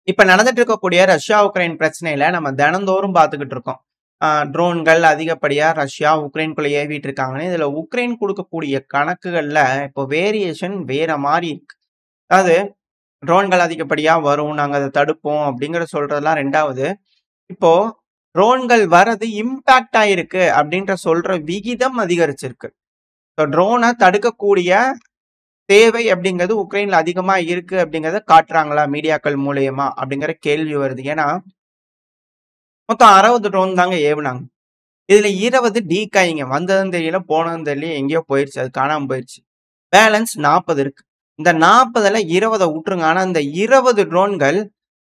இப்ப நடந்துட்டு இருக்கக்கூடிய ரஷ்யா, உக்ரைன் பிரச்சனையில நம்ம தினந்தோறும் பார்த்துக்கிட்டு இருக்கோம். ட்ரோன்கள் அதிகப்படியா ரஷ்யா, உக்ரைன்குள்ள ஏவிட்டு இருக்காங்கன்னு. இதுல உக்ரைன் குடுக்கக்கூடிய கணக்குகள்ல இப்போ வேரியேஷன் வேற மாரி இருக்கு. அதாவது ட்ரோன்கள் அதிகப்படியா வரும். நாங்க அத தடுப்போம் அப்படிங்கிற சொல்றதெல்லாம் 2வது. இப்போ ட்ரோன்கள் வரது இம்பாக்ட் ஆயிருக்கு அப்படின்ற சொல்ற விகிதம் அதிகரிச்சிருக்கு. ட்ரோன தடுக்கக்கூடிய தேவை அப்படிங்கிறது உக்ரைன்ல அதிகமா இருக்கு அப்படிங்கிறத காட்டுறாங்களா மீடியாக்கள் மூலியமா அப்படிங்கிற கேள்வி வருது. ஏன்னா, மொத்தம் 60 ட்ரோன் தாங்க ஏவுனாங்க. இதுல 20 டீகாயிங்க. வந்ததும் தெரியல, போனதும் தெரியல, எங்கேயோ போயிருச்சு. அது காணாம போயிருச்சு. பேலன்ஸ் 40 இருக்கு. இந்த 40ல 20 விட்டுருங்க. ஆனா இந்த 20 ட்ரோன்கள்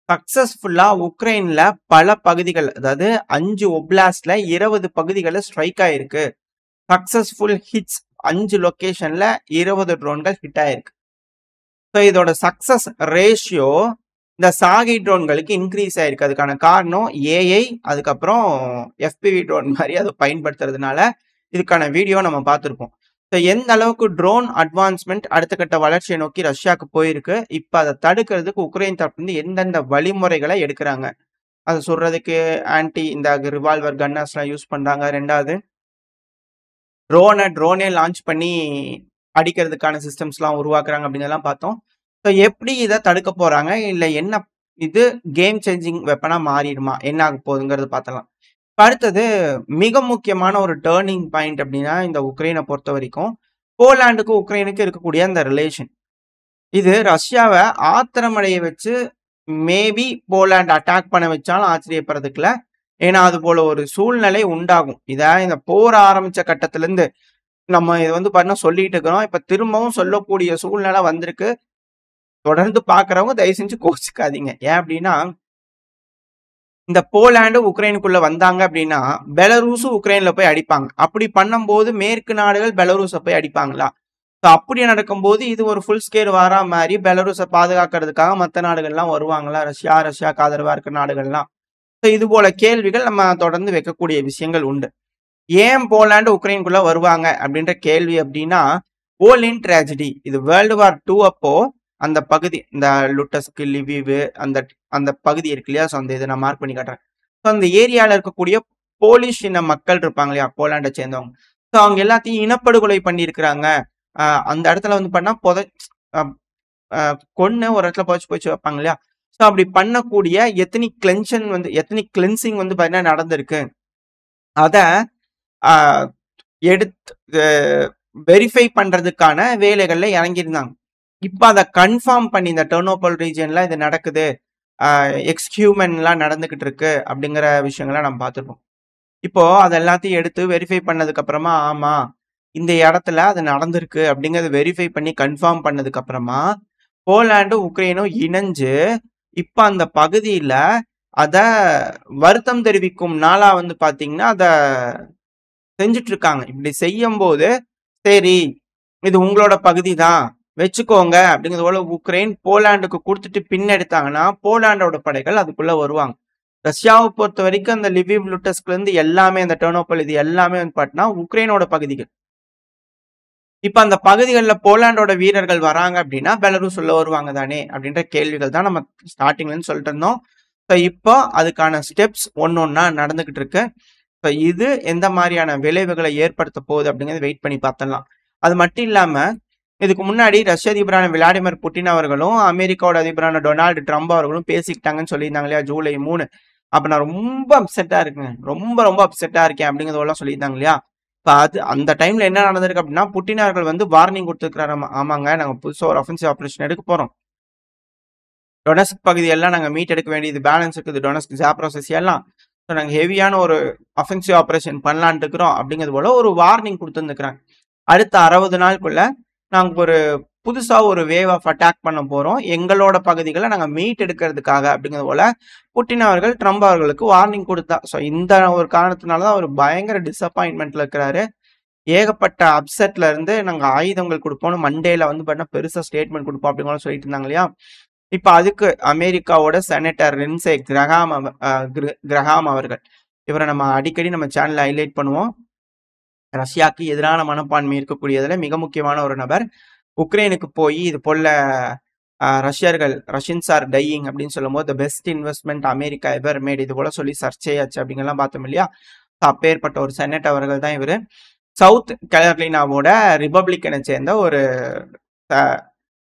சக்சஸ்ஃபுல்லா உக்ரைன்ல பல பகுதிகள், அதாவது 5 ஒப்லாஸ்ட்ல 20 பகுதிகள்ல ஸ்ட்ரைக் ஆயிருக்கு. சக்சஸ்ஃபுல் ஹிட்ஸ் 5 லொகேஷன்ல 20 ட்ரோன்கள் ஹிட் ஆயிருக்கு. ஸோ இதோட சக்சஸ் ரேஷியோ இந்த சாகி ட்ரோன்களுக்கு இன்க்ரீஸ் ஆயிருக்கு. அதுக்கான காரணம் ஏஐ, அதுக்கப்புறம் எஃபிவி ட்ரோன் மாதிரி அதை பயன்படுத்துறதுனால இதுக்கான வீடியோ நம்ம பார்த்துருப்போம். ஸோ எந்த அளவுக்கு ட்ரோன் அட்வான்ஸ்மெண்ட் அடுத்த கட்ட வளர்ச்சியை நோக்கி ரஷ்யாவுக்கு போயிருக்கு, இப்போ அதை தடுக்கிறதுக்கு உக்ரைன் தரப்புலேருந்து எந்தெந்த வழிமுறைகளை எடுக்கிறாங்க, அதை சொல்றதுக்கு இந்த ரிவால்வர் கன்னர்ஸ்லாம் யூஸ் பண்றாங்க. 2வது ட்ரோனே லான்ச் பண்ணி அடிக்கிறதுக்கான சிஸ்டம்ஸ்லாம் உருவாக்குறாங்க அப்படிங்கிறதெல்லாம் பார்த்தோம். ஸோ எப்படி இதை தடுக்க போறாங்க, இல்லை என்ன இது கேம் சேஞ்சிங் வெப்பனா மாறிடுமா, என்ன ஆக போகுதுங்கிறது பார்த்தலாம். அடுத்தது மிக முக்கியமான ஒரு டேர்னிங் பாயிண்ட் அப்படின்னா இந்த உக்ரைனை பொறுத்த வரைக்கும் போலாண்டுக்கு உக்ரைனுக்கு இருக்கக்கூடிய அந்த ரிலேஷன். இது ரஷ்யாவை ஆத்திரமடைய வச்சு மேபி போலாண்ட் அட்டாக் பண்ண வச்சாலும் ஆச்சரியப்படுறதுக்குல. ஏன்னா அது போல ஒரு சூழ்நிலை உண்டாகும். இந்த போர் ஆரம்பிச்ச கட்டத்துல இருந்து நம்ம இது பாத்தீங்கன்னா சொல்லிட்டு இருக்கிறோம். இப்ப திரும்பவும் சொல்லக்கூடிய சூழ்நிலை வந்திருக்கு. தொடர்ந்து பாக்குறவங்க தயவு செஞ்சு கோச்சிக்காதீங்க. ஏன் அப்படின்னா, இந்த போலாண்டு உக்ரைனுக்குள்ள வந்தாங்க அப்படின்னா பெலரூஸும் உக்ரைன்ல போய் அடிப்பாங்க. அப்படி பண்ணும்போது மேற்கு நாடுகள் பெலரூஸை போய் அடிப்பாங்களா? அப்படி நடக்கும்போது இது ஒரு ஃபுல் ஸ்கேல் வாரா மாதிரி பெலரூஸை பாதுகாக்கிறதுக்காக மற்ற நாடுகள்லாம் வருவாங்களா? ரஷ்யாவுக்கு ஆதரவா இருக்கிற நாடுகள்லாம். இது போல கேள்விகள் நம்ம தொடர்ந்து வைக்கக்கூடிய விஷயங்கள் உண்டு. ஏன் போலாண்டு உக்ரைனுக்குள்ள வருவாங்க அப்படின்ற கேள்வி அப்படின்னா, போலின் ட்ராஜடி. இது வேர்ல்டு வார் 2 அப்போ அந்த பகுதி, இந்த லுட்டஸ்க், லிவிவ், அந்த அந்த பகுதி இருக்கு இல்லையா? ஸோ அந்த இதை நான் மார்க் பண்ணி காட்டுறேன். ஸோ அந்த ஏரியாவில் இருக்கக்கூடிய போலிஷ் இன மக்கள் இருப்பாங்க இல்லையா, போலாண்டை சேர்ந்தவங்க. ஸோ அவங்க எல்லாத்தையும் இனப்படுகொலை பண்ணியிருக்கிறாங்க. அந்த இடத்துல பண்ணா கொன்னு ஒரு இடத்துல போச்சு வைப்பாங்க இல்லையா? ஸோ அப்படி பண்ணக்கூடிய எத்தனிக் கிளென்சிங் பார்த்தீங்கன்னா நடந்திருக்கு. அதை எடுத்து வெரிஃபை பண்றதுக்கான வேலைகள்ல இறங்கியிருந்தாங்க. இப்ப அதை கன்ஃபார்ம் பண்ணி இந்த டெர்னோபோல் ரீஜன்ல இது நடக்குது, எக்ஸ்ஹியூமன்லாம் நடந்துகிட்டு இருக்கு அப்படிங்கிற விஷயங்களை நம்ம பார்த்துருப்போம். இப்போ அது எல்லாத்தையும் எடுத்து வெரிஃபை பண்ணதுக்கு அப்புறமா, ஆமா இந்த இடத்துல அது நடந்திருக்கு அப்படிங்கறத வெரிஃபை பண்ணி கன்ஃபார்ம் பண்ணதுக்கு அப்புறமா போலாண்டும் உக்ரைனும் இணைஞ்சு இப்ப அந்த பகுதியில அத வருத்தம் தெரிவிக்கும் நாளா பாத்தீங்கன்னா அத செஞ்சுட்டு இருக்காங்க. இப்படி செய்யும் போது சரி இது உங்களோட பகுதி தான் வச்சுக்கோங்க அப்படிங்கிறது போல உக்ரைன் போலாண்டுக்கு கொடுத்துட்டு பின்னெடுத்தாங்கன்னா போலாண்டோட படைகள் அதுக்குள்ள வருவாங்க. ரஷ்யாவை பொறுத்த வரைக்கும் அந்த லிவிவ், லுட்டஸ்க்ல இருந்து எல்லாமே அந்த டெர்னோபோல் இது எல்லாமே பாத்தீங்கன்னா உக்ரைனோட பகுதிகள். இப்ப அந்த பகுதிகளில் போலாண்டோட வீரர்கள் வராங்க அப்படின்னா பெலரூஸ் உள்ள வருவாங்க தானே அப்படின்ற கேள்விகள் தான் நம்ம ஸ்டார்டிங்ல இருந்து சொல்லிட்டு இருந்தோம். இப்போ அதுக்கான ஸ்டெப்ஸ் ஒன்னொன்னா நடந்துகிட்டு இருக்கு. இது எந்த மாதிரியான விளைவுகளை ஏற்படுத்த போகுது அப்படிங்கிறத வெயிட் பண்ணி பார்த்தலாம். அது மட்டும் இல்லாம இதுக்கு முன்னாடி ரஷ்ய அதிபரான விளாடிமிர் புட்டின் அவர்களும் அமெரிக்காவோட அதிபரான டொனால்டு ட்ரம்ப் அவர்களும் பேசிக்கிட்டாங்கன்னு சொல்லியிருந்தாங்க இல்லையா, ஜூலை 3. அப்ப நான் ரொம்ப அப்செட்டா இருக்கேன், ரொம்ப அப்செட்டா இருக்கேன் அப்படிங்கிறதெல்லாம் சொல்லியிருந்தாங்க இல்லையா. அது அந்த டைம்ல என்ன நடந்திருக்கு அப்படின்னா, புட்டின் அவர்கள் வார்னிங் கொடுத்துருக்காரு. ஆமாங்க, நாங்க புதுசா ஒரு அஃபென்சிவ் ஆபரேஷன் எடுக்க போறோம். டொனஸ்க் பகுதியெல்லாம் நாங்க மீட் எடுக்க வேண்டியது பேலன்ஸ் இருக்குது. டொனஸ்க், ஜாப்ரோசஸ் எல்லாம் நாங்க ஹெவியான ஒரு அஃபென்சிவ் ஆபரேஷன் பண்ணலான்ட்டு இருக்கிறோம் அப்படிங்கிறது போல ஒரு வார்னிங் கொடுத்துருந்துக்கிறாங்க. அடுத்த 60 நாளுக்குள்ள நாங்க ஒரு புதுசா ஒரு வேவ் ஆஃப் அட்டாக் பண்ண போறோம், எங்களோட பகுதிகளை நாங்க மீட் எடுக்கிறதுக்காக அப்படிங்கிறது போல புட்டின் அவர்கள் ட்ரம்ப் அவர்களுக்கு வார்னிங் கொடுத்தா. ஸோ இந்த ஒரு காரணத்தினாலதான் அவர் பயங்கர டிசப்பாயின்மெண்ட்ல இருக்கிறாரு. ஏகப்பட்ட அப்செட்ல இருந்து நாங்க ஆயுதங்கள் கொடுப்போம்னு மண்டேல பார்த்தீங்கன்னா பெருசா ஸ்டேட்மெண்ட் கொடுப்போம் அப்படிங்கிற சொல்லிட்டு இருந்தாங்க இல்லையா. இப்ப அதுக்கு அமெரிக்காவோட செனட்டர் லிண்ட்சே கிரஹாம் அவர்கள், இவரை நம்ம அடிக்கடி நம்ம சேனல்ல ஹைலைட் பண்ணுவோம். ரஷ்யாவுக்கு எதிரான மனப்பான்மை இருக்கக்கூடியதுல மிக முக்கியமான ஒரு நபர். உக்ரைனுக்கு போய் இது போல ரஷ்யன்ஸ் ஆர் டையிங் அப்படின்னு சொல்லும்போது the best investment America ever mat இது போல சொல்லி சர்ச்சையாச்சு அப்படிங்கலாம் பார்த்தோம் இல்லையா. அப்பேற்பட்ட ஒரு செனட் அவர்கள் தான் இவர். சவுத் கேரோலினாவோட ரிபப்ளிக்கனை சேர்ந்த ஒரு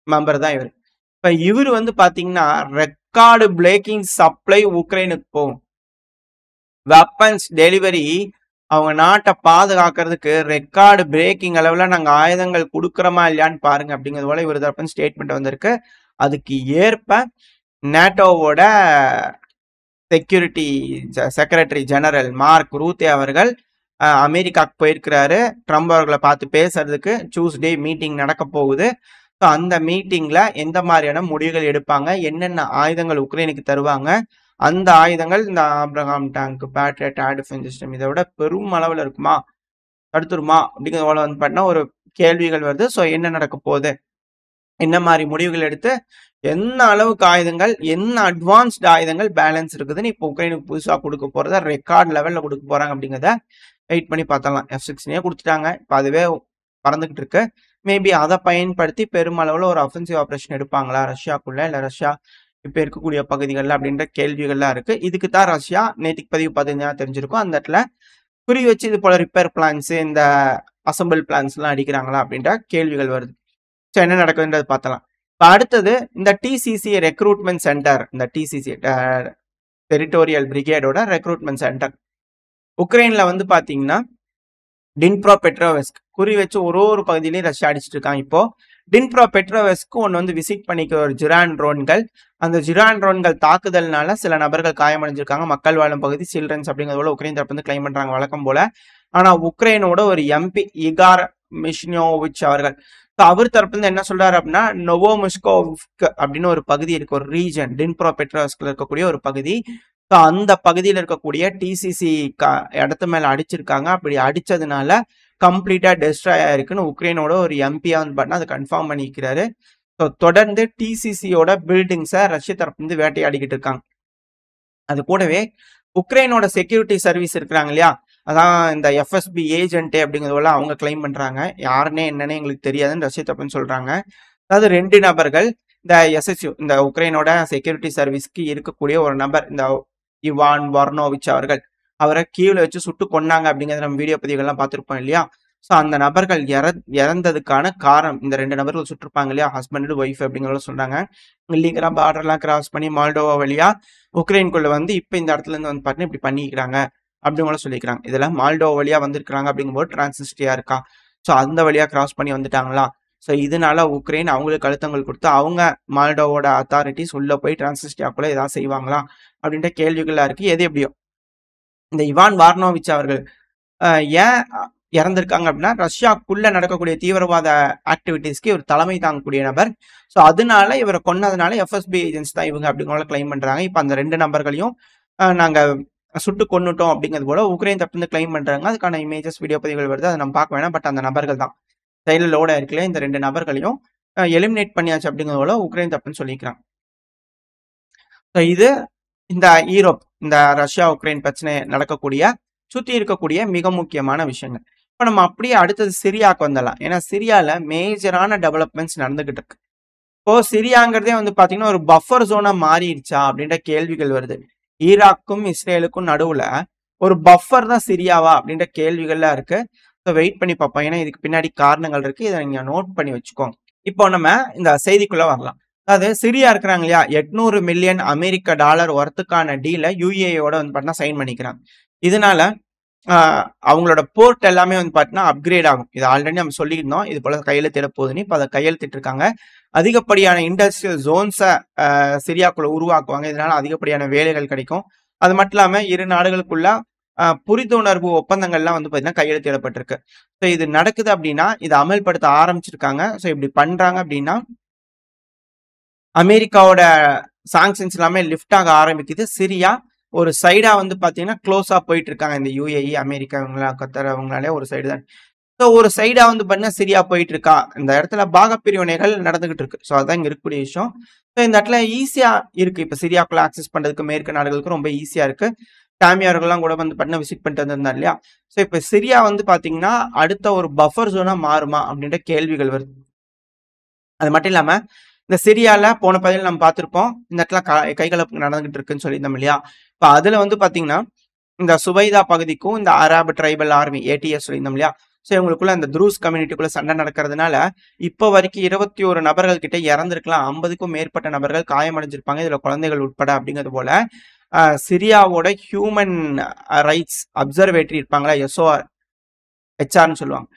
மெம்பர் தான் இவர். இப்ப இவர் வந்து பாத்தீங்கன்னா ரெக்கார்டு பிரேக்கிங் சப்ளை உக்ரைனுக்கு போகும். வெப்பன்ஸ் டெலிவரி அவங்க நாட்டை பாதுகாக்கிறதுக்கு ரெக்கார்டு பிரேக்கிங் அளவுல நாங்க ஆயுதங்கள் கொடுக்குறோமா இல்லையான்னு பாருங்க அப்படிங்கிறது போல இவர் தரப்பு ஸ்டேட்மெண்ட் வந்திருக்கு. அதுக்கு ஏற்ப நேட்டோவோட செக்யூரிட்டி செக்ரட்டரி ஜெனரல் மார்க் ரூத்தே அவர்கள் அமெரிக்காவுக்கு போயிருக்கிறாரு. ட்ரம்ப் அவர்களை பார்த்து பேசுறதுக்கு டியூஸ்டே மீட்டிங் நடக்க போகுது. ஸோ அந்த மீட்டிங்ல எந்த மாதிரியான முடிவுகள் எடுப்பாங்க, என்னென்ன ஆயுதங்கள் உக்ரைனுக்கு தருவாங்க, அந்த ஆயுதங்கள் இந்த Abraham tank, Patriot air defence system இதை விட பெரும் அளவில் இருக்குமா, தடுத்துருமா அப்படிங்கிறது போல வந்து பார்த்தீங்கன்னா ஒரு கேள்விகள் வருது. ஸோ என்ன நடக்க போகுது, என்ன மாதிரி முடிவுகள் எடுத்து என்ன அளவுக்கு ஆயுதங்கள், என்ன அட்வான்ஸ்டு ஆயுதங்கள் பேலன்ஸ் இருக்குதுன்னு இப்போ உக்ரைனுக்கு புதுசாக கொடுக்க போறத ரெக்கார்ட் லெவலில் கொடுக்க போறாங்க அப்படிங்கிறத வெயிட் பண்ணி பார்த்தலாம். F-16 கொடுத்துட்டாங்க, இப்போ அதுவே பறந்துகிட்டு இருக்கு. மேபி அதை பயன்படுத்தி பெருமளவில் ஒரு அஃபென்சிவ் ஆப்ரேஷன் எடுப்பாங்களா ரஷ்யாக்குள்ள, இல்லை ரஷ்யா இப்போ இருக்கக்கூடிய பகுதிகளில் அப்படின்ற கேள்விகள்லாம் இருக்கு. இதுக்கு தான் ரஷ்யா நேற்றுக்கு பதிவு பார்த்தீங்கன்னா தெரிஞ்சிருக்கும், அந்த இடத்துல குறி வச்சு இது போல ரிப்பேர் பிளான்ஸ், இந்த அசம்பிள் பிளான்ஸ்லாம் அடிக்கிறாங்களா அப்படின்ற கேள்விகள் வருது. ஸோ என்ன நடக்குதுன்றது பார்த்தலாம். இப்போ அடுத்தது இந்த டிசிசி ரெக்ரூட்மெண்ட் சென்டர், இந்த டிசிசி டெரிட்டோரியல் பிரிகேடோட ரெக்ரூட்மெண்ட் சென்டர் உக்ரைன்ல வந்து பாத்தீங்கன்னா டின்ப்ரோ பெட்ரோவெஸ்க் குறி வச்சு ஒரு பகுதியிலையும் ரஷ்யா அடிச்சிட்டு இருக்காங்க. இப்போ டின்ப்ரோ பெட்ரோவெஸ்க்கு ஒன்று வந்து விசிட் பண்ணிக்க ஒரு ஜிரான் ட்ரோன்கள், அந்த ஜிரான் ட்ரோன்கள் தாக்குதல்னால சில நபர்கள் காயமடைஞ்சிருக்காங்க. மக்கள் வாழும் பகுதி சில்ட்ரன்ஸ் அப்படிங்கிறது போல உக்ரைன் தரப்பு வந்து கிளைம் பண்றாங்க வழக்கம் போல. ஆனா உக்ரைனோட ஒரு எம்பி இகார் மிஷ்னியோவிச் அவர்கள் அவர் தரப்புல இருந்து என்ன சொல்றாரு அப்படின்னா, நோவோமுஸ்கோவ்ஸ்க் அப்படின்னு ஒரு பகுதி இருக்கு, ஒரு ரீஜன் டின்ப்ரோ பெட்ரோவெஸ்க்ல இருக்கக்கூடிய ஒரு பகுதி. ஸோ அந்த பகுதியில் இருக்கக்கூடிய டிசிசி இடத்து மேல அடிச்சிருக்காங்க. அப்படி அடிச்சதுனால கம்ப்ளீட்டா டெஸ்ட்ராய் ஆயிருக்குன்னு உக்ரைனோட ஒரு எம்பியா வந்து பார்த்தா அதை கன்ஃபார்ம் பண்ணிக்கிறாரு. ஸோ தொடர்ந்து டிசிசியோட பில்டிங்ஸை ரஷ்ய தரப்பு வந்து வேட்டையாடிக்கிட்டு இருக்காங்க. அது கூடவே உக்ரைனோட செக்யூரிட்டி சர்வீஸ் இருக்கிறாங்க இல்லையா, அதான் இந்த எஃப்எஸ்பி ஏஜென்ட் அப்படிங்கிறது போல அவங்க கிளைம் பண்றாங்க. யாருன்னே என்னன்னு எங்களுக்கு தெரியாதுன்னு ரஷ்ய தரப்புன்னு சொல்றாங்க. அதாவது 2 நபர்கள் இந்த எஸ்எஸ்யூ இந்த உக்ரைனோட செக்யூரிட்டி சர்வீஸ்க்கு இருக்கக்கூடிய ஒரு நபர், இந்த இவான் வர்னோவிச் அவர்கள், அவரை கீழே வச்சு சுட்டு கொன்னாங்க அப்படிங்கிறத நம்ம வீடியோ பதிவுகள்லாம் பார்த்துருப்போம் இல்லையா. ஸோ அந்த நபர்கள் இறந்ததுக்கான காரணம், இந்த 2 நபர்கள் சுட்டிருப்பாங்க இல்லையா, ஹஸ்பண்ட் அண்ட் ஒய்ஃப் அப்படிங்கிறத சொல்றாங்க. இல்லைங்கிற பார்டர்லாம் கிராஸ் பண்ணி மால்டோவா வழியா உக்ரைனுக்குள்ள வந்து இப்போ இந்த இடத்துல இருந்து வந்து பார்த்தீங்கன்னா இப்படி பண்ணிக்கிறாங்க அப்படிங்கிற சொல்லிக்கிறாங்க. இதெல்லாம் மால்டோவா வழியா வந்திருக்கிறாங்க அப்படிங்கும்போது டிரான்சிஸ்டியா இருக்கா, ஸோ அந்த வழியா கிராஸ் பண்ணி வந்துட்டாங்களா. ஸோ இதனால உக்ரைன் அவங்களுக்கு அழுத்தங்கள் கொடுத்து அவங்க மால்டோவோட அத்தாரிட்டிஸ் உள்ள போய் டிரான்சிஸ்டியாக்குள்ள ஏதாவது செய்வாங்களா அப்படின்ற கேள்விகள்லாம் இருக்கு. எது எப்படியோ இந்த இவான் வார்னோவிச் அவர்கள் ஏன் இறந்திருக்காங்க அப்படின்னா, ரஷ்யாக்குள்ள நடக்கக்கூடிய தீவிரவாத ஆக்டிவிட்டிஸ்க்கு இவர் தலைமை தாங்கக்கூடிய நபர். ஸோ அதனால இவரை கொன்னதுனால எஃப்எஸ்பி ஏஜென்ட்ஸ் தான் இவங்க அப்படிங்கிற கிளைம் பண்றாங்க. இப்போ அந்த 2 நபர்களையும் நாங்க சுட்டு கொன்னுட்டோம் அப்படிங்கிறது போல உக்ரைன் தப்பு வந்து கிளைம் பண்றாங்க. அதுக்கான இமேஜஸ் வீடியோ பதிவுகள் வருது, அதை நம்ம பார்க்க வேணாம். பட் அந்த நபர்கள் தான் சைடில் லோட இருக்குல்ல, இந்த 2 நபர்களையும் எலிமினேட் பண்ணியாச்சு அப்படிங்கிறது போல உக்ரைன் தப்புன்னு சொல்லிக்கிறாங்க. ஸோ இது இந்த யூரோப், இந்த ரஷ்யா உக்ரைன் பிரச்சனை நடக்கக்கூடிய சுற்றி இருக்கக்கூடிய மிக முக்கியமான விஷயங்கள். இப்போ நம்ம அப்படியே அடுத்தது சிரியாவுக்கு வந்துடலாம். ஏன்னா சிரியால மேஜரான டெவலப்மெண்ட்ஸ் நடந்துகிட்டு இருக்கு. இப்போ சிரியாங்கிறதே வந்து பாத்தீங்கன்னா ஒரு பஃபர் ஜோனா மாறிடுச்சா அப்படின்ற கேள்விகள் வருது. ஈராக்கும் இஸ்ரேலுக்கும் நடுவுல ஒரு பஃபர் தான் சிரியாவா அப்படின்ற கேள்விகள்லாம் இருக்கு. ஸோ வெயிட் பண்ணி பார்ப்போம், ஏன்னா இதுக்கு பின்னாடி காரணங்கள் இருக்கு, இதை நீங்க நோட் பண்ணி வச்சுக்கோங்க. இப்போ நம்ம இந்த செய்திக்குள்ள வரலாம். அதாவது சிரியா இருக்கிறாங்க இல்லையா, $800 மில்லியன் அமெரிக்க டாலர் ஒர்த்துக்கான டீலை யுஏயோட வந்து பார்த்தீங்கன்னா சைன் பண்ணிக்கிறாங்க. இதனால அவங்களோட போர்ட் எல்லாமே வந்து பார்த்தீங்கன்னா அப்கிரேட் ஆகும். இது ஆல்ரெடி நம்ம சொல்லியிருந்தோம், இது போல கையெழுத்திட போகுதுன்னு. இப்போ அதை கையெழுத்திட்டு இருக்காங்க. அதிகப்படியான இண்டஸ்ட்ரியல் ஜோன்ஸை சிரியாக்குள்ள உருவாக்குவாங்க. இதனால அதிகப்படியான வேலைகள் கிடைக்கும். அது மட்டும் இல்லாம இரு நாடுகளுக்குள்ள புரிந்துணர்வு ஒப்பந்தங்கள்லாம் வந்து பார்த்தீங்கன்னா கையெழுத்திடப்பட்டிருக்கு. ஸோ இது நடக்குது அப்படின்னா இதை அமல்படுத்த ஆரம்பிச்சிருக்காங்க. ஸோ இப்படி பண்றாங்க அப்படின்னா அமெரிக்காவோட சாங்ஷன்ஸ் எல்லாமே லிஃப்ட் ஆக ஆரம்பிக்குது. சிரியா ஒரு சைடா வந்து பாத்தீங்கன்னா க்ளோஸா போயிட்டு இருக்காங்க. இந்த யுஏஇ, அமெரிக்கா, இவங்களா கத்தர் அவங்களாலே ஒரு சைடு தான். ஸோ ஒரு சைடா வந்து பார்த்தீங்கன்னா சிரியா போயிட்டு இருக்கா. இந்த இடத்துல பாகப்பிரிவினைகள் நடந்துகிட்டு இருக்கு. ஸோ அதான் இங்க இருக்கக்கூடிய விஷயம். ஸோ இந்த இடத்துல ஈஸியா இருக்கு, இப்போ சிரியாக்குள்ள ஆக்சஸ் பண்றதுக்கு மேற்கு நாடுகளுக்கு ரொம்ப ஈஸியா இருக்கு. டாமியார்கள்லாம் கூட வந்து பார்த்தீங்கன்னா விசிட் பண்ணிட்டு வந்திருந்தார் இல்லையா. ஸோ இப்போ சிரியா வந்து பாத்தீங்கன்னா அடுத்த ஒரு பஃபர் ஜோனா மாறுமா அப்படின்ற கேள்விகள் வருது. அது மட்டும் இல்லாம இந்த சிரியால போன பதிவில் நம்ம பார்த்திருப்போம். இந்த இடத்துல கைகலப்பு நடந்துகிட்டு இருக்குன்னு சொல்லியிருந்தோம் இல்லையா? இப்ப அதுல வந்து பாத்தீங்கன்னா, இந்த சுபைதா பகுதிக்கும் இந்த அரபு ட்ரைபல் ஆர்மி ஏடிஎஸ் சொல்லியிருந்தோம் இல்லையா? ஸோ இவங்களுக்குள்ள அந்த துருஸ் கம்யூனிட்டிக்குள்ள சண்டை நடக்கிறதுனால, இப்போ வரைக்கும் 21 நபர்கள் கிட்ட இறந்திருக்கலாம். 50க்கும் மேற்பட்ட நபர்கள் காயமடைஞ்சிருப்பாங்க. இதுல குழந்தைகள் உட்பட அப்படிங்கிறது போல, சிரியாவோட ஹியூமன் ரைட்ஸ் அப்சர்வேட்டரி இருப்பாங்களா, எஸ்ஓஆர் ஹெச்ஆர்னு சொல்லுவாங்க.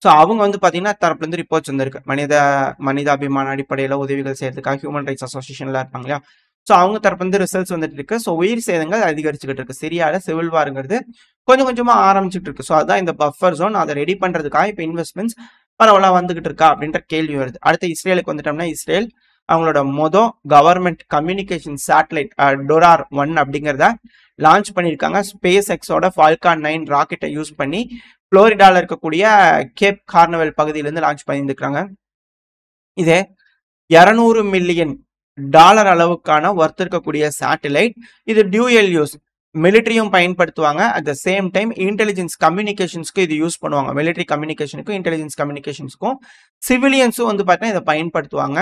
ஸோ அவங்க வந்து பார்த்தீங்கன்னா தரப்புல இருந்து ரிப்போர்ட்ஸ் வந்திருக்கு. மனிதாபிமான அடிப்படையில் உதவிகள் செய்யறதுக்காக ஹியூமன் ரைட்ஸ் அசோசியேஷன்லாம் இருப்பாங்க இல்லையா? ஸோ அவங்க தரப்புல இருந்து ரிசல்ட்ஸ் வந்துட்டு இருக்கு. ஸோ உயிர் சேதங்கள் அதிகரிச்சுக்கிட்டு இருக்கு. சிரியால சிவில் வாருங்கிறது கொஞ்சம் கொஞ்சமா ஆரம்பிச்சுட்டு இருக்கு. ஸோ அதான் இந்த பஃபர் ஜோன். அதை ரெடி பண்றதுக்காக இப்போ இன்வெஸ்ட்மெண்ட்ஸ் பரவலா வந்துகிட்டு இருக்கா அப்படின்ற கேள்வி வருது. அடுத்து இஸ்ரேலுக்கு வந்துட்டோம்னா, இஸ்ரேல் அவங்களோட கவர்மெண்ட் கம்யூனிகேஷன் சேட்டலைட் டொரார் 1 அப்படிங்கிறத லான்ச் பண்ணியிருக்காங்க. ஸ்பேஸ் எக்ஸோட ஃபால்கான் 9 ராக்கெட்டை யூஸ் பண்ணி புளோரிடால இருக்கக்கூடிய கேப் கார்னவெல் பகுதியிலிருந்து லான்ச் பண்ணியிருக்காங்க. இது $200 மில்லியன் அளவுக்கான ஒர்த் இருக்கக்கூடிய சேட்டலைட். இது டியூயல் யூஸ், மிலிட்டரியும் பயன்படுத்துவாங்க. At the same time intelligence கம்யூனிகேஷன்ஸ்க்கு இது யூஸ் பண்ணுவாங்க. மிலிட்டரி கம்யூனிகேஷனுக்கும் இன்டெலிஜென்ஸ் கம்யூனிகேஷன்ஸ்க்கும் சிவிலியன்ஸும் வந்து பார்த்தீங்கன்னா இதை பயன்படுத்துவாங்க.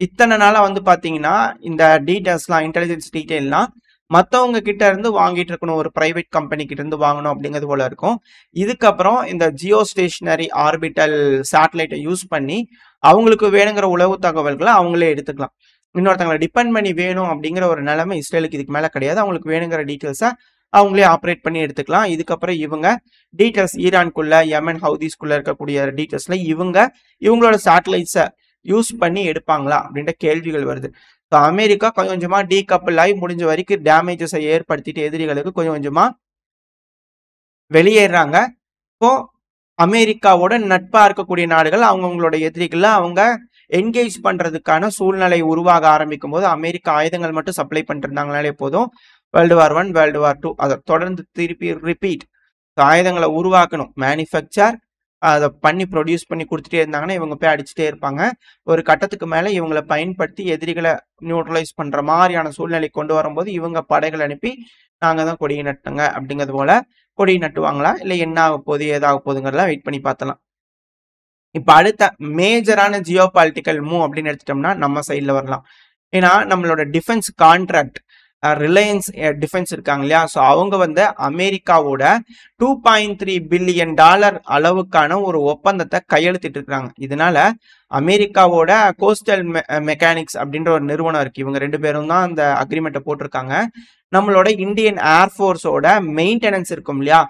இத்தனை நாளா வந்து பார்த்தீங்கன்னா இந்த டீட்டெயில்ஸ்லாம், இன்டெலிஜென்ஸ் டீட்டெயில்லாம் மற்றவங்க கிட்ட இருந்து வாங்கிட்டு இருக்கணும், ஒரு பிரைவேட் கம்பெனி கிட்ட இருந்து வாங்கணும் அப்படிங்கிறது போல இருக்கும். இதுக்கப்புறம் இந்த ஜியோ ஸ்டேஷனரி ஆர்பிட்டல் சேட்டலைட்டை யூஸ் பண்ணி அவங்களுக்கு வேணுங்கிற உளவு தகவல்களை அவங்களே எடுத்துக்கலாம். இன்னொருத்தவங்களை டிபெண்ட் பண்ணி வேணும் அப்படிங்கிற ஒரு நிலைமை இஸ்ரேலுக்கு இதுக்கு மேல கிடையாது. அவங்களுக்கு வேணுங்கிற டீட்டெயில்ஸை அவங்களே ஆப்ரேட் பண்ணி எடுத்துக்கலாம். இதுக்கப்புறம் இவங்க டீட்டெயில்ஸ் ஈரான்குள்ள, யமன் ஹவுதிஸ்குள்ள இருக்கக்கூடிய டீட்டெயில்ஸ்ல இவங்களோட சேட்டலைட்ஸை யூஸ் பண்ணி எடுப்பாங்களா அப்படின்ற கேள்விகள் வருது. ஸோ அமெரிக்கா கொஞ்சம் கொஞ்சமா டீகப்பிள் ஆகி முடிஞ்ச வரைக்கும் டேமேஜஸை ஏற்படுத்திட்டு எதிரிகளுக்கு கொஞ்சம் கொஞ்சமா வெளியேறாங்க. இப்போ அமெரிக்காவோட நட்பா இருக்கக்கூடிய நாடுகள் அவங்கவுங்களோட எதிரிகளை அவங்க என்கேஜ் பண்றதுக்கான சூழ்நிலை உருவாக ஆரம்பிக்கும் போது, அமெரிக்கா ஆயுதங்கள் மட்டும் சப்ளை பண்ணிட்டு இருந்தாங்கனாலே போதும், World War I, World War II அதை தொடர்ந்து திருப்பி ரிப்பீட் ஆயுதங்களை உருவாக்கணும், மேனுஃபேக்சர் அதை பண்ணி ப்ரொடியூஸ் பண்ணி கொடுத்துட்டே இருந்தாங்கன்னா இவங்க போய் அடிச்சுட்டே இருப்பாங்க. ஒரு கட்டத்துக்கு மேல இவங்களை பயன்படுத்தி எதிரிகளை நியூட்ரலைஸ் பண்ற மாதிரியான சூழ்நிலை கொண்டு வரும்போது இவங்க படைகள் அனுப்பி நாங்க தான் கொடியை நட்டுங்க அப்படிங்கிறது போல கொடி நட்டுவாங்களா, இல்லை என்ன ஆக போகுது ஏதாக போகுதுங்கிறதெல்லாம் வெயிட் பண்ணி பார்த்தலாம். இப்ப அடுத்த மேஜரான ஜியோ பாலிட்டிக்கல் மூவ் அப்படின்னு எடுத்துட்டோம்னா நம்ம சைட்ல வரலாம். ஏன்னா நம்மளோட டிஃபென்ஸ் கான்ட்ராக்ட் ரிலையன்ஸ் டிஃபென்ஸ் இருக்காங்க இல்லையா? ஸோ அவங்க வந்து அமெரிக்காவோட $2.3 பில்லியன் அளவுக்கான ஒரு ஒப்பந்தத்தை கையெழுத்திட்டு இருக்காங்க. இதனால அமெரிக்காவோட கோஸ்டல் மெக்கானிக்ஸ் அப்படின்ற ஒரு நிறுவனம் இருக்கு. இவங்க 2 பேரும் தான் அந்த அக்ரிமெண்ட்டை போட்டிருக்காங்க. நம்மளோட இந்தியன் ஏர்ஃபோர்ஸோட மெயின்டெனன்ஸ் இருக்கும் இல்லையா,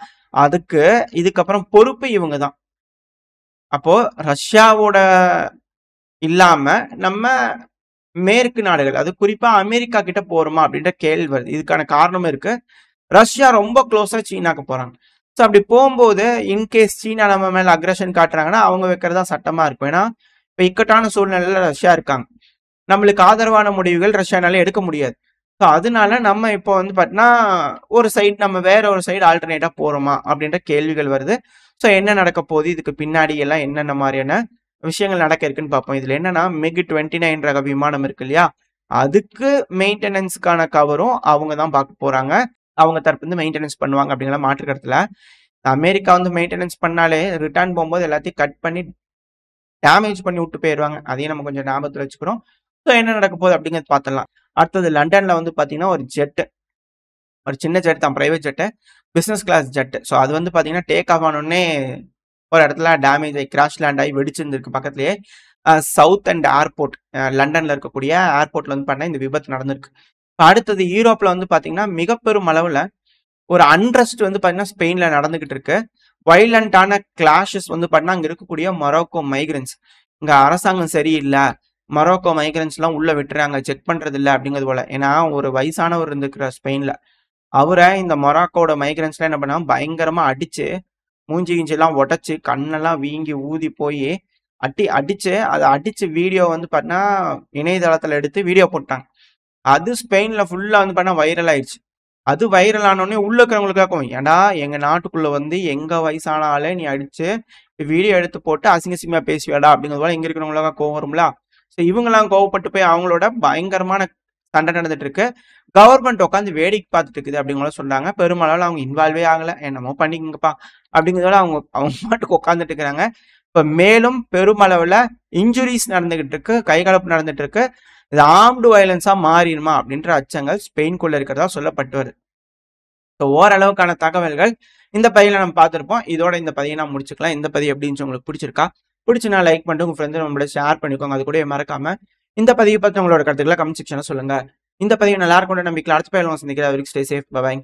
அதுக்கு இதுக்கப்புறம் பொறுப்பு இவங்க தான். அப்போ ரஷ்யாவோட இல்லாம நம்ம மேற்கு நாடுகள், அது குறிப்பா அமெரிக்கா கிட்ட போறோமா அப்படின்ற கேள்வி வருது. இதுக்கான காரணமும் இருக்கு. ரஷ்யா ரொம்ப க்ளோஸா சீனாக்கு போறாங்க. ஸோ அப்படி போகும்போது இன்கேஸ் சீனா நம்ம மேல அக்ரஷன் காட்டுறாங்கன்னா அவங்க வைக்கிறதா சட்டமா இருக்கும். ஏன்னா இப்ப இக்கட்டான சூழ்நிலையில ரஷ்யா இருக்காங்க. நம்மளுக்கு ஆதரவான முடிவுகள் ரஷ்யானால எடுக்க முடியாது. ஸோ அதனால நம்ம இப்போ வந்து பார்த்தீங்கன்னா ஒரு சைடு நம்ம வேற ஒரு சைடு ஆல்டர்னேட்டா போறோமா அப்படின்ற கேள்விகள் வருது. ஸோ என்ன நடக்க போகுது, இதுக்கு பின்னாடி எல்லாம் என்னென்ன மாதிரியான விஷயங்கள் நடக்க இருக்குன்னு பார்ப்போம். இதுல என்னன்னா MiG-29 ரக விமானம் இருக்கு இல்லையா, அதுக்கு மெயின்டெனன்ஸ்க்கான கவரும் அவங்க தான் பார்க்க போறாங்க. அவங்க தரப்பு வந்து மெயின்டெனன்ஸ் பண்ணுவாங்க அப்படிங்கிற மாற்றுக்கிறதுல. அமெரிக்கா வந்து மெயின்டெனன்ஸ் பண்ணாலே ரிட்டர்ன் போகும்போது எல்லாத்தையும் கட் பண்ணி டேமேஜ் பண்ணி விட்டு போயிடுவாங்க. அதையும் நம்ம கொஞ்சம் ஞாபகத்தில் வச்சுக்கிறோம். ஸோ என்ன நடக்க போகுது அப்படிங்கிறது பார்த்துடலாம். அடுத்தது லண்டன்ல வந்து பார்த்தீங்கன்னா ஒரு சின்ன ஜெட் தான், private jet, business class jet. So அது வந்து பார்த்தீங்கன்னா டேக் ஆஃப் ஆனோடனே ஒரு இடத்துல டேமேஜ் ஆகி கிராஷ் லேண்ட் ஆகி வெடிச்சிருந்துருக்கு பக்கத்துலேயே. சவுத் அண்ட் ஏர்போர்ட், லண்டன்ல இருக்கக்கூடிய ஏர்போர்ட்ல வந்து பார்த்தீங்கன்னா இந்த விபத்து நடந்திருக்கு. அடுத்தது யூரோப்ல வந்து பார்த்தீங்கன்னா மிக பெரும் அளவில் ஒரு அன்ரெஸ்ட் வந்து பார்த்தீங்கன்னா ஸ்பெயின்ல நடந்துகிட்டு இருக்கு. வைலண்டான கிளாஷஸ் வந்து பார்த்தீங்கன்னா அங்கே இருக்கக்கூடிய மொராக்கோ மைக்ரன்ஸ், இங்க அரசாங்கம் சரியில்லை, மொராக்கோ மைக்ரன்ஸ்லாம் உள்ள விட்டுறாங்க, செக் பண்றது இல்லை அப்படிங்கிறது போல. ஏன்னா ஒரு வயசானவர் இருந்துக்கிற ஸ்பெயின்ல, அவரை இந்த மொராக்கோட மைக்ரன்ஸ்லாம் என்ன பண்ணாங்க, பயங்கரமா அடிச்சு மூஞ்சி கிஞ்சிலாம் உடச்சு கண்ணெல்லாம் வீங்கி ஊதி போய் அதை அடிச்சு வீடியோ வந்து பார்த்தீங்கன்னா இணையதளத்துல எடுத்து வீடியோ போட்டாங்க. அது ஸ்பெயின்ல ஃபுல்லா வந்து பார்த்தீங்கன்னா வைரல் ஆயிடுச்சு. அது வைரல் ஆனோடனே உள்ள இருக்கிறவங்களுக்காக்கும், ஏன்டா எங்க நாட்டுக்குள்ள வந்து எங்க வயசான ஆளே நீ அடிச்சு வீடியோ எடுத்து போட்டு அசிங்கசிங்கமா பேசுவியாடா அப்படிங்கிறது போல எங்க இருக்கிறவங்களுக்காக கோவம் வரும்ல. ஸோ இவங்கெல்லாம் கோவப்பட்டு போய் அவங்களோட பயங்கரமான சண்டை நடந்துட்டு இருக்கு. கவர்மெண்ட் உட்காந்து வேடிக்கை பார்த்துட்டு இருக்குது அப்படிங்கிற சொல்றாங்க. பெருமளவில் அவங்க இன்வால்வே ஆகலை, என்னமோ பண்ணிக்கங்கப்பா அப்படிங்கிறதோட அவங்க பாட்டுக்கு உட்காந்துட்டு இருக்கிறாங்க. இப்ப மேலும் பெருமளவுல இன்ஜுரிஸ் நடந்துகிட்டு இருக்கு, கைகலப்பு நடந்துட்டு இருக்கு. இது ஆர்ம்டு வயலன்ஸா மாறிடுமா அப்படின்ற அச்சங்கள் ஸ்பெயின்குள்ள இருக்கிறதா சொல்லப்பட்டு வருது. ஸோ ஓரளவுக்கான தகவல்கள் இந்த பதிவில் நம்ம பார்த்துருப்போம். இதோட இந்த பதிவை நான் முடிச்சுக்கலாம். இந்த பதிவு எப்படின்னு உங்களுக்கு பிடிச்சிருக்கா? பிடிச்சுனா லைக் பண்ணிட்டு உங்க ஃப்ரெண்ட்ஸ் நம்மளோட ஷேர் பண்ணிக்கோங்க. அது கூட மறக்காம இந்த பதிவை பற்றி உங்களோட கருத்துக்களை கமெண்ட் செக்ஷன்ல சொல்லுங்க. இந்த பதிவு நல்லா இருக்கும் நம்பிக்கை அடுத்த பதிவில் சந்திக்கிற வரைக்கும் ஸ்டே சேஃப். பை.